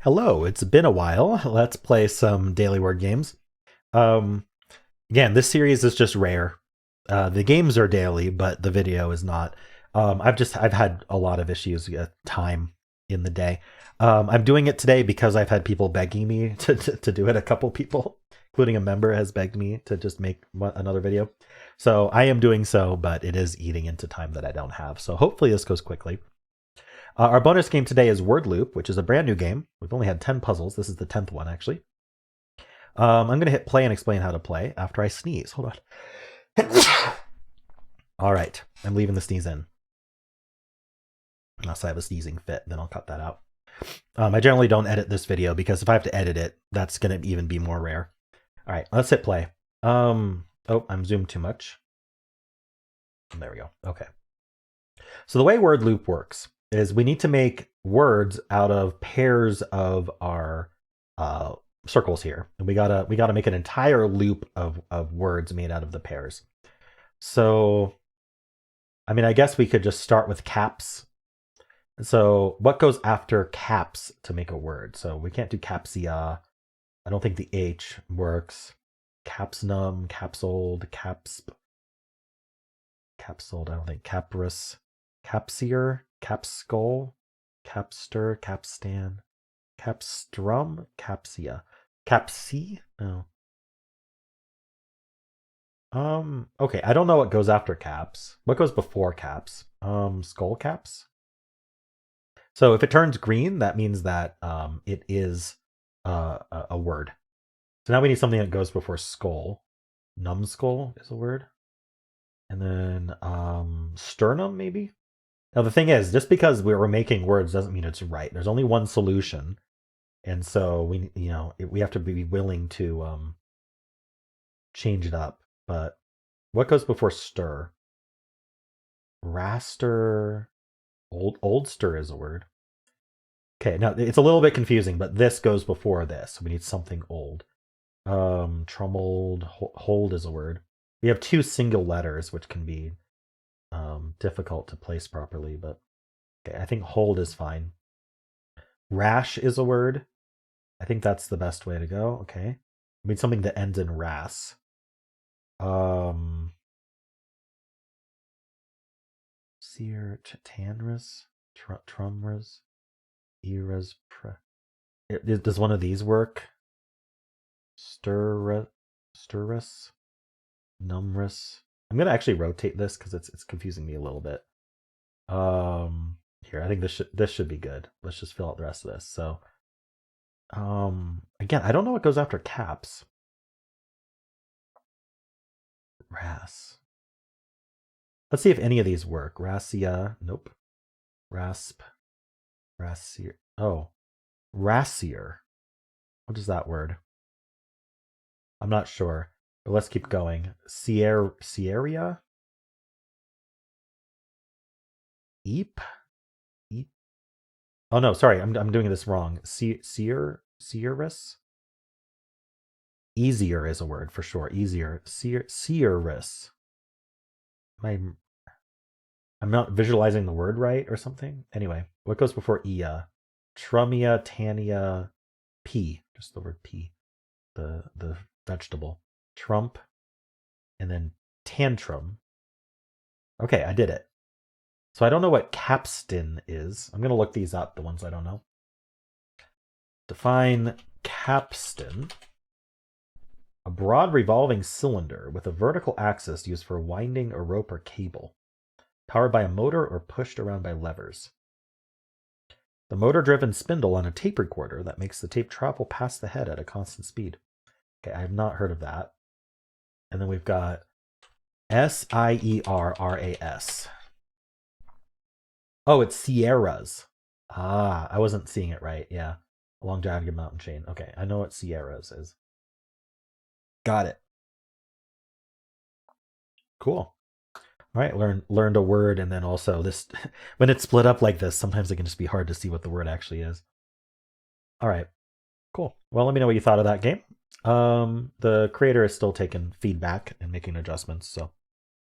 Hello, it's been a while. Let's play some daily word games. Um, Again, this series is just rare. The games are daily, but the video is not. I've had a lot of issues with time in the day. I'm doing it today because I've had people begging me to do it. A couple people, including a member, has begged me to just make another video. So I am doing so, but it is eating into time that I don't have. So hopefully this goes quickly. Our bonus game today is Wordloop, which is a brand new game. We've only had 10 puzzles. This is the 10th one, actually. I'm going to hit play and explain how to play after I sneeze. Hold on. All right. I'm leaving the sneeze in. Unless I have a sneezing fit, then I'll cut that out. I generally don't edit this video because if I have to edit it, that's going to even be more rare. All right, let's hit play. Oh, I'm zoomed too much. There we go. Okay. So the way Wordloop works is we need to make words out of pairs of our circles here, and we gotta make an entire loop of words made out of the pairs. So, I mean, I guess we could just start with caps. So, what goes after caps to make a word? So we can't do capsia. I don't think the H works. Capsnum, capsoled, capsp, capsoled. I don't think caprus, capsier, capskull, capster, capstan, capstrum, capsia, capsi. No. Okay, I don't know what goes after caps. What goes before caps? Skull caps. So if it turns green, that means that it is a word. So now we need something that goes before skull. Numbskull is a word. And then sternum, maybe? Now the thing is, just because we're making words doesn't mean it's right. There's only one solution, and so we have to be willing to change it up. But what goes before stir? Raster, oldster is a word. Okay, now it's a little bit confusing, but this goes before this. So we need something old. Trummeled, hold is a word. We have two single letters, which can be difficult to place properly, but okay, I think hold is fine. Rash is a word. I think that's the best way to go. Okay. I mean something that ends in ras. Seer, tanras, trumras, eras. Does one of these work? Sturrus, numrus. I'm gonna actually rotate this because it's confusing me a little bit. Here, I think this should be good. Let's just fill out the rest of this. So, again, I don't know what goes after caps. Ras. Let's see if any of these work. Rasia, nope. Rasp, rassier. Oh, rassier. What is that word? I'm not sure, but let's keep going. Sierra? Eep? Eep? Oh no, sorry, I'm doing this wrong. Seerus? Easier is a word for sure. Easier. Seerus. I'm not visualizing the word right or something. Anyway, what goes before ia? Trumia, tania, pea. Just the word pea. The vegetable. Trump, and then tantrum. Okay, I did it. So I don't know what capstan is. I'm going to look these up, the ones I don't know. Define capstan. A broad revolving cylinder with a vertical axis used for winding a rope or cable, powered by a motor or pushed around by levers. The motor-driven spindle on a tape recorder that makes the tape travel past the head at a constant speed. Okay, I have not heard of that. And then we've got Sierras. Oh, it's Sierras. Ah, I wasn't seeing it right. Yeah, along jagged mountain chain. Okay, I know what Sierras is. Got it. Cool. All right, learned a word, and then also this when it's split up like this, sometimes it can just be hard to see what the word actually is. All right, cool. Well, let me know what you thought of that game. The creator is still taking feedback and making adjustments, so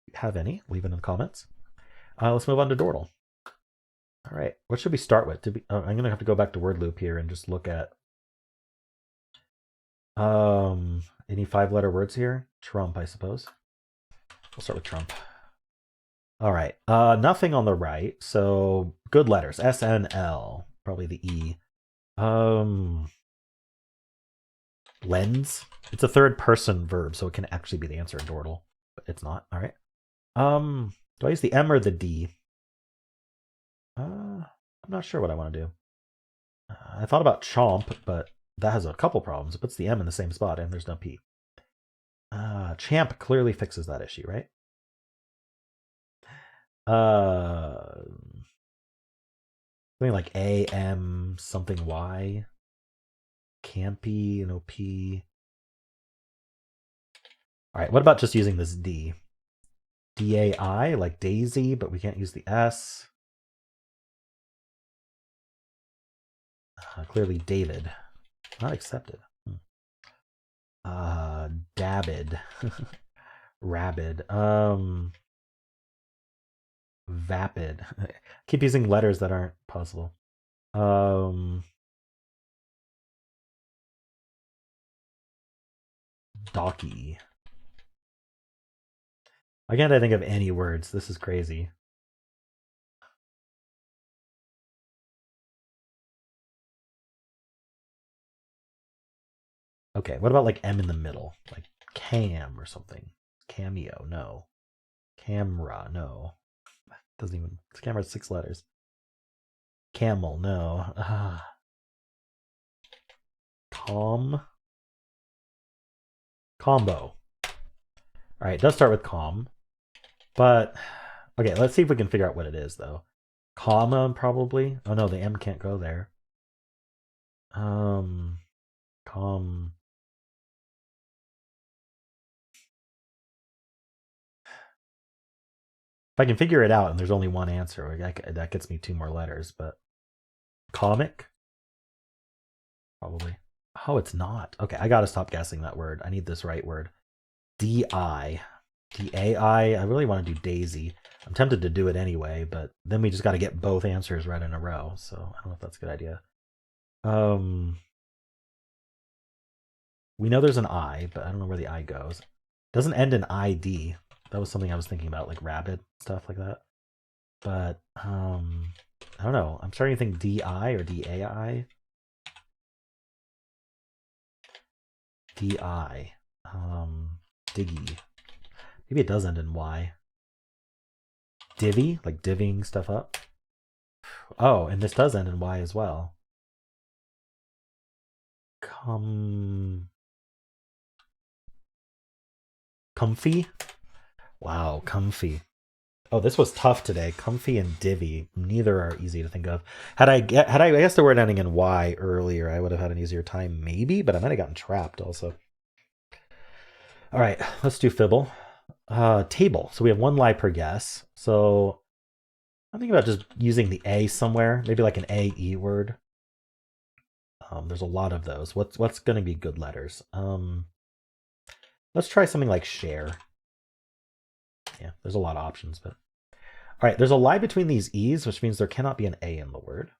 if you have any, leave it in the comments. Let's move on to Dordle. All right, what should we start with? I'm gonna have to go back to Wordloop here and just look at any 5-letter words here. Trump, I suppose. We'll start with Trump. All right, nothing on the right, so good letters. SNL, probably the E. Lens. It's a third person verb, so it can actually be the answer in Dordle, but it's not. All right. Do I use the M or the D? I'm not sure what I want to do. I thought about chomp, but that has a couple problems. It puts the M in the same spot, and there's no P. Champ clearly fixes that issue, right? Something like A, M, something Y. Campy, no P. All right, what about just using this D? D-A-I, like Daisy, but we can't use the S. Clearly David. Not accepted. Dabbid. Rabid. Vapid. Keep using letters that aren't possible. Docky. Why can't I think of any words? This is crazy. Okay, what about like M in the middle? Like cam or something. Cameo, no. Camera, no. Doesn't even, this camera has 6 letters. Camel, no. Calm. Combo. All right, it does start with calm. But, okay, let's see if we can figure out what it is, though. Comma, probably. Oh, no, the M can't go there. Calm. If I can figure it out and there's only one answer, that gets me 2 more letters, but comic? Probably. Oh, it's not. Okay, I gotta stop guessing that word. I need this right word. D-I. D-A-I. I really want to do Daisy. I'm tempted to do it anyway, but then we just got to get both answers right in a row, so I don't know if that's a good idea. We know there's an I, but I don't know where the I goes. It doesn't end in ID. That was something I was thinking about, like rabbit, stuff like that. But, I don't know. I'm starting to think D-I or D-A-I. D-I. Diggy. Maybe it does end in Y. Divvy, like divvying stuff up. Oh, and this does end in Y as well. Comfy? Wow, comfy. Oh, this was tough today. Comfy and divvy. Neither are easy to think of. Had I guessed the word ending in Y earlier, I would have had an easier time, maybe, but I might have gotten trapped also. All right, let's do Fibble. Table. So we have 1 lie per guess. So I'm thinking about just using the A somewhere, maybe like an A-E word. There's a lot of those. What's going to be good letters? Let's try something like share. Yeah, there's a lot of options, but all right. There's a lie between these E's, which means there cannot be an A in the word.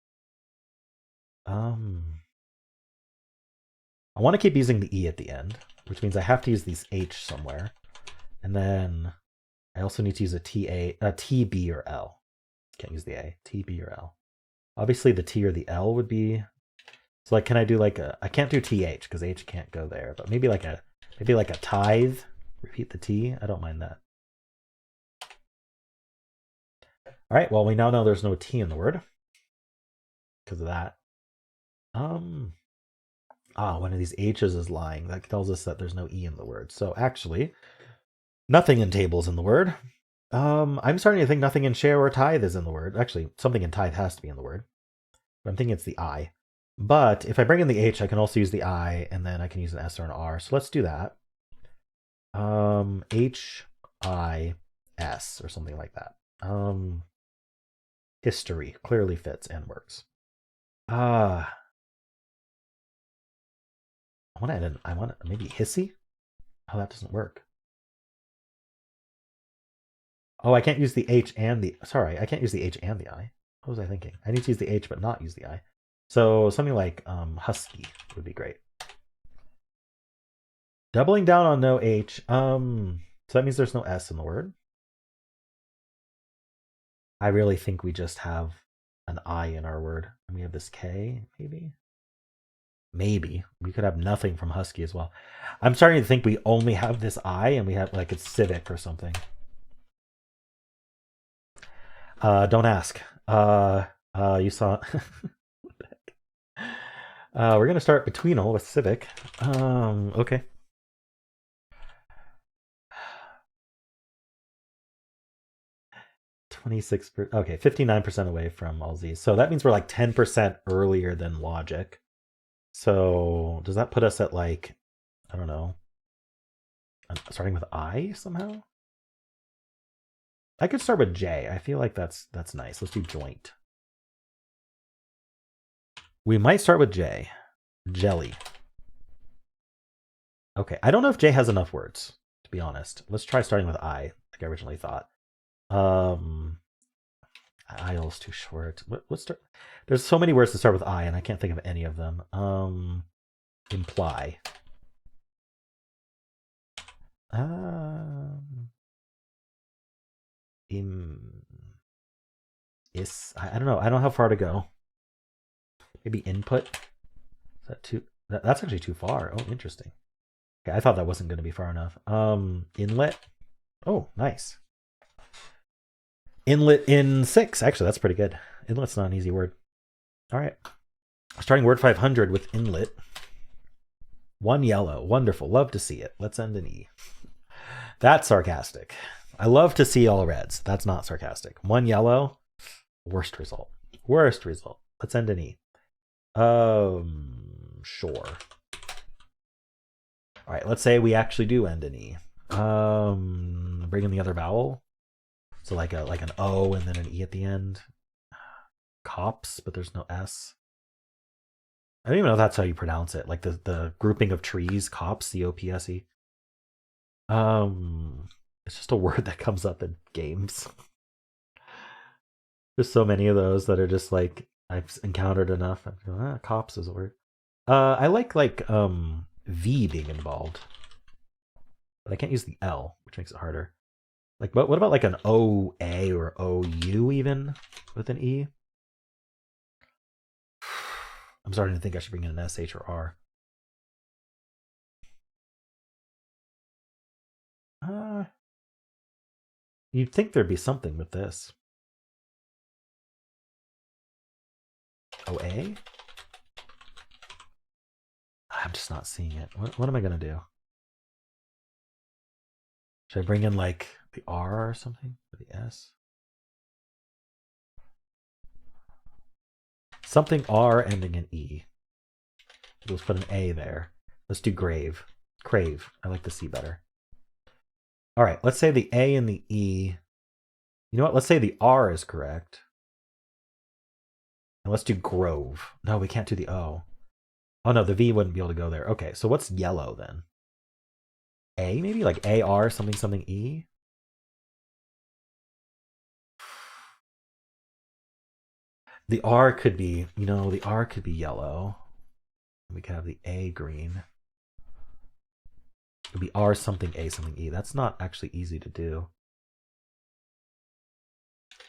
I want to keep using the E at the end, which means I have to use these H somewhere, and then I also need to use a T, B, or L. Can't use the A. T, B, or L. Obviously, the T or the L would be. So, like, can I do like a? I can't do TH because H can't go there, but maybe like a tithe. Repeat the T. I don't mind that. All right. Well, we now know there's no T in the word because of that. One of these H's is lying. That tells us that there's no E in the word. So actually, nothing in table is in the word. I'm starting to think nothing in share or tithe is in the word. Actually, something in tithe has to be in the word. But I'm thinking it's the I. But if I bring in the H, I can also use the I, and then I can use an S or an R. So let's do that. H-I-S or something like that. History clearly fits and works. I want maybe hissy. Oh, that doesn't work. Oh, I can't use the H and the. Sorry, I can't use the H and the I. What was I thinking? I need to use the H but not use the I. So something like husky would be great. Doubling down on no H. So that means there's no S in the word. I really think we just have an I in our word. And we have this K, maybe? Maybe. We could have nothing from husky as well. I'm starting to think we only have this I and we have like it's civic or something. Don't ask. You saw. We're gonna start Betweenle with civic. Okay. 26. Okay, 59% away from all these. So that means we're like 10% earlier than logic. So does that put us at like, I don't know, starting with I somehow? I could start with J. I feel like that's nice. Let's do joint. We might start with J. Jelly. Okay, I don't know if J has enough words, to be honest. Let's try starting with I, like I originally thought. Isle's too short. Let's start. There's so many words to start with I, and I can't think of any of them. Imply. I don't know. I don't know how far to go. Maybe input. Is that too? That's actually too far. Oh, interesting. Okay, I thought that wasn't going to be far enough. Inlet. Oh, nice. Inlet in 6. Actually, that's pretty good. Inlet's not an easy word. All right. Starting word 500 with inlet. 1 yellow. Wonderful. Love to see it. Let's end in E. That's sarcastic. I love to see all reds. That's not sarcastic. 1 yellow. Worst result. Worst result. Let's end in E. Sure. All right. Let's say we actually do end in E. Bring in the other vowel. So like an O and then an E at the end. Cops, but there's no S. I don't even know if that's how you pronounce it. Like the grouping of trees, cops, C-O-P-S-E. It's just a word that comes up in games. There's so many of those that are just like I've encountered enough. Cops is a word. I like V being involved, but I can't use the L, which makes it harder. Like what about like an O-A or O-U even with an E? I'm starting to think I should bring in an S-H or R. You'd think there'd be something with this. O-A? I'm just not seeing it. What am I going to do? Should I bring in like the R or something? Or the S? Something R ending in E. Let's put an A there. Let's do grave. Crave. I like the C better. All right, let's say the A and the E. You know what? Let's say the R is correct. And let's do grove. No, we can't do the O. Oh no, the V wouldn't be able to go there. Okay, so what's yellow then? A maybe? Like A-R something something E? The R could be, the R could be yellow. We could have the A green. It would be R something A something E. That's not actually easy to do.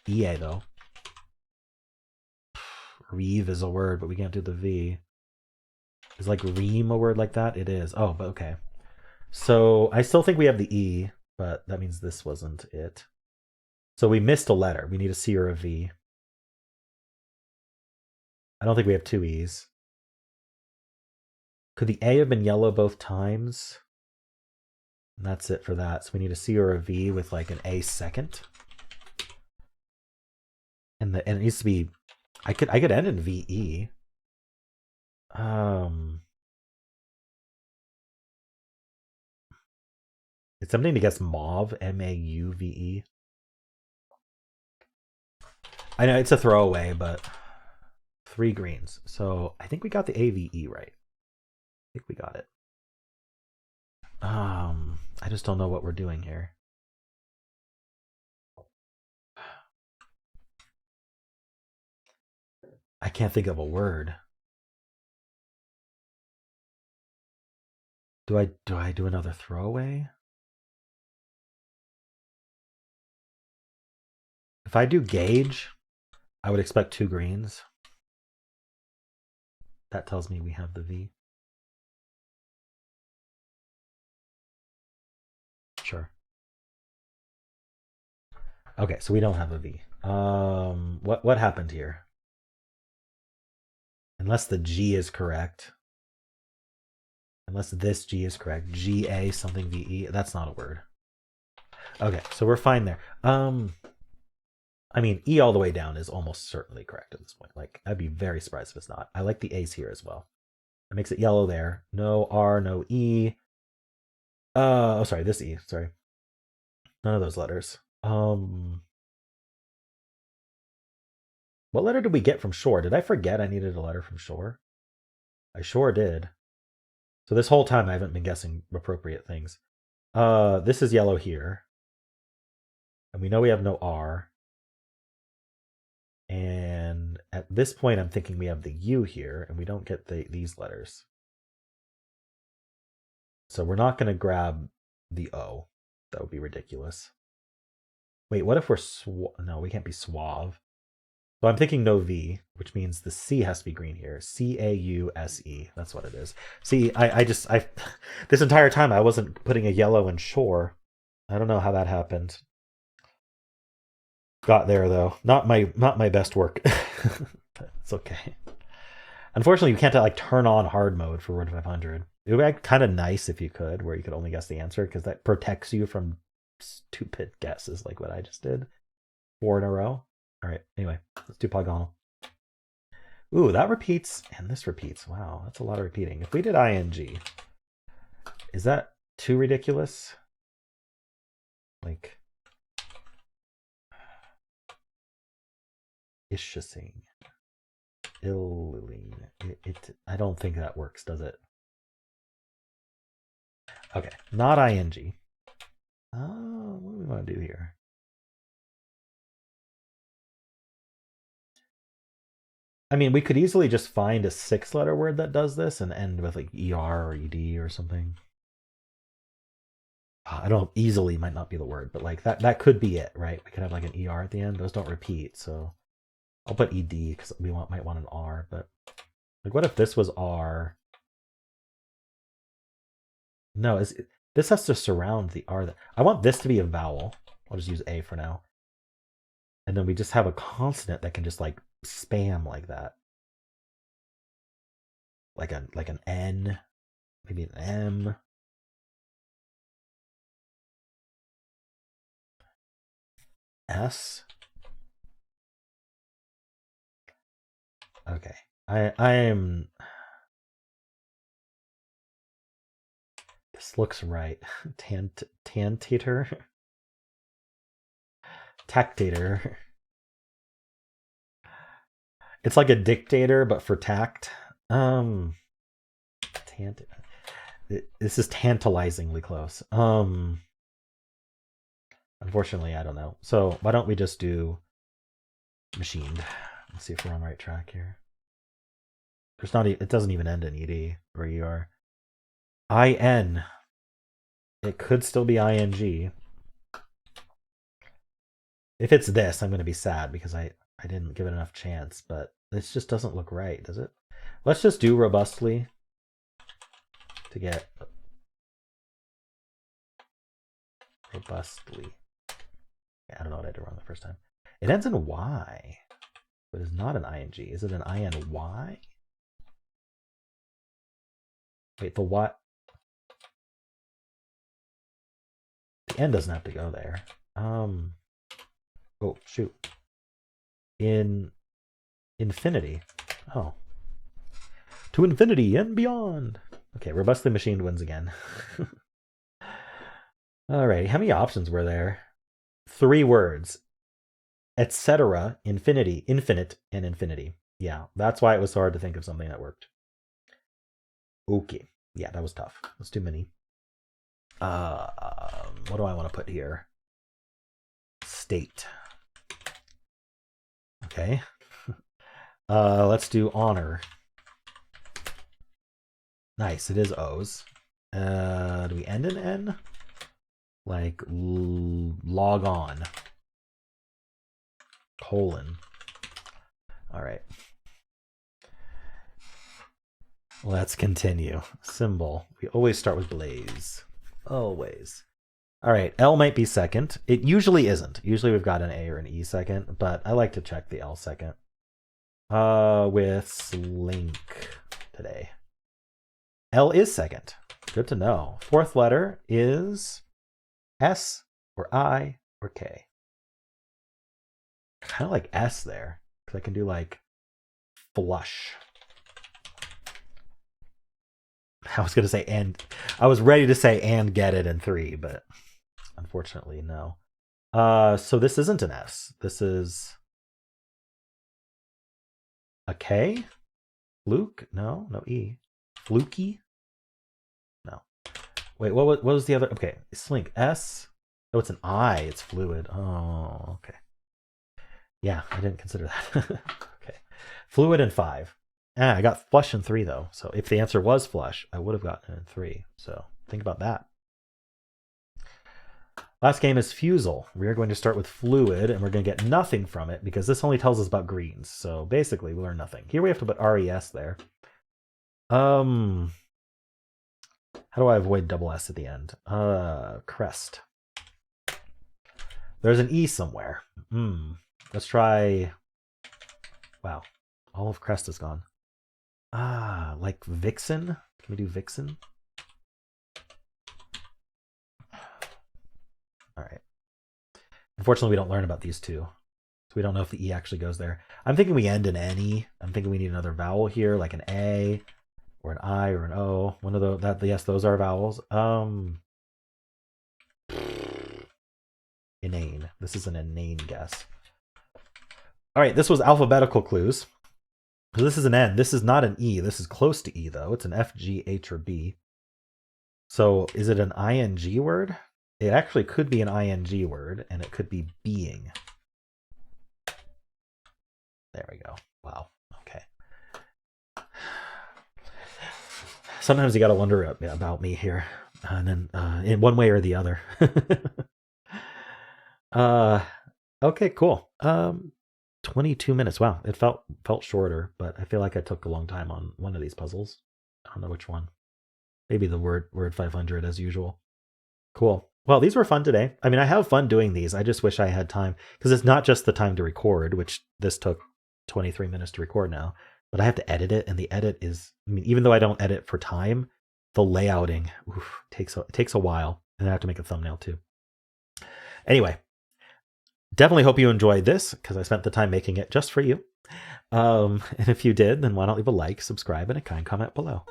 EA though. Reeve is a word, but we can't do the V. Is like ream a word like that? It is. Oh, but okay. So I still think we have the E, but that means this wasn't it. So we missed a letter. We need a C or a V. I don't think we have 2 E's. Could the A have been yellow both times? And that's it for that. So we need a C or a V with like an A second. And it needs to be. I could end in VE. It's something to guess mauve, M-A-U-V-E. I know it's a throwaway, but 3 greens. So I think we got the AVE right. I think we got it. I just don't know what we're doing here. I can't think of a word. Do I do another throwaway? If I do gauge, I would expect 2 greens. That tells me we have the V. Sure. Okay, so we don't have a V. What happened here? Unless the G is correct. Unless this G is correct. GA something VE. That's not a word. Okay, so we're fine there. I mean, E all the way down is almost certainly correct at this point. Like, I'd be very surprised if it's not. I like the A's here as well. It makes it yellow there. No R, no E. Oh, sorry, this E. Sorry. None of those letters. What letter did we get from shore? Did I forget I needed a letter from shore? I sure did. So this whole time I haven't been guessing appropriate things. This is yellow here. And we know we have no R. And at this point, I'm thinking we have the U here, and we don't get these letters. So we're not going to grab the O. That would be ridiculous. Wait, what if we're no, we can't be suave. So I'm thinking no V, which means the C has to be green here. C-A-U-S-E. That's what it is. See, I this entire time I wasn't putting a yellow in shore. I don't know how that happened. Got there though. Not my best work. It's okay. Unfortunately, you can't like turn on hard mode for Word 500. It would be kind of nice if you could, where you could only guess the answer, because that protects you from stupid guesses like what I just did. 4 in a row. All right. Anyway, let's do Polygonle. Ooh, that repeats, and this repeats. Wow, that's a lot of repeating. If we did ing, is that too ridiculous? Like, ishasing, illing. I don't think that works, does it? Okay, not ing. Oh, what do we want to do here? I mean, we could easily just find a 6-letter word that does this and end with like ER or ED or something. I don't know, easily might not be the word, but like that could be it, right? We could have like an ER at the end. Those don't repeat, so I'll put ED because we might want an R, but like what if this was R? No, this has to surround the R. I want this to be a vowel. I'll just use A for now. And then we just have a consonant that can just like spam like that. Like an N, maybe an M. S. Okay. I'm this looks right. Tantator. Tactator. It's like a dictator, but for tact. This is tantalizingly close. Unfortunately, I don't know. So why don't we just do machined? Let's see if we're on the right track here. There's not. It doesn't even end in ed or er. In. It could still be ing. If it's this, I'm going to be sad because I didn't give it enough chance, but this just doesn't look right, does it? Let's just do robustly to get robustly. I don't know what I did wrong the first time. It ends in Y, but it's not an ing. Is it an INY? Wait, the Y. The N doesn't have to go there. Oh, shoot. In infinity. Oh. To infinity and beyond. Okay, robustly machined wins again. Alrighty, how many options were there? 3 words. Etc. Infinity, infinite, and infinity. Yeah, that's why it was so hard to think of something that worked. Okay. Yeah, that was tough. Let's do mini. What do I want to put here? State. Okay. Let's do honor. Nice, it is O's. Do we end in N? Like log on. Colon. All right. Let's continue. Symbol. We always start with blaze. Always. All right, L might be second. It usually isn't. Usually we've got an A or an E second, but I like to check the L second. With slink today. L is second. Good to know. Fourth letter is S or I or K. Kind of like S there, because I can do like flush. I was going to say and. I was ready to say and get it in 3, but unfortunately, no. So this isn't an S. This is a K? Fluke? No, no E. Fluky? No. Wait, what was the other? Okay, slink. S. Oh, it's an I. It's fluid. Oh, okay. Yeah, I didn't consider that. Okay. Fluid in 5. I got flush in 3, though. So if the answer was flush, I would have gotten it in 3. So think about that. Last game is Fusele. We are going to start with fluid, and we're going to get nothing from it because this only tells us about greens. So basically, we learn nothing. Here we have to put RES there. How do I avoid double S at the end? Crest. There's an E somewhere. Let's try. Wow, all of crest is gone. Like vixen. Can we do vixen? All right. Unfortunately, we don't learn about these two. So we don't know if the E actually goes there. I'm thinking we end in any. I'm thinking we need another vowel here, like an A or an I or an O. One of those. Yes, those are vowels. Inane. This is an inane guess. All right, this was alphabetical clues. So this is an N. This is not an E. This is close to E, though. It's an F, G, H, or B. So is it an ing word? It actually could be an ing word, and it could be being. There we go. Wow. Okay. Sometimes you got to wonder about me here, and then in one way or the other. Okay, cool. 22 minutes. Wow, it felt shorter, but I feel like I took a long time on one of these puzzles. I don't know which one. Maybe the word 500 as usual. Cool. Well, these were fun today. I mean, I have fun doing these. I just wish I had time, because it's not just the time to record, which this took 23 minutes to record now, but I have to edit it, and the edit is, I mean, even though I don't edit for time, the layouting takes a while, and I have to make a thumbnail too. Anyway, definitely hope you enjoyed this, because I spent the time making it just for you. And if you did, then why not leave a like, subscribe, and a kind comment below.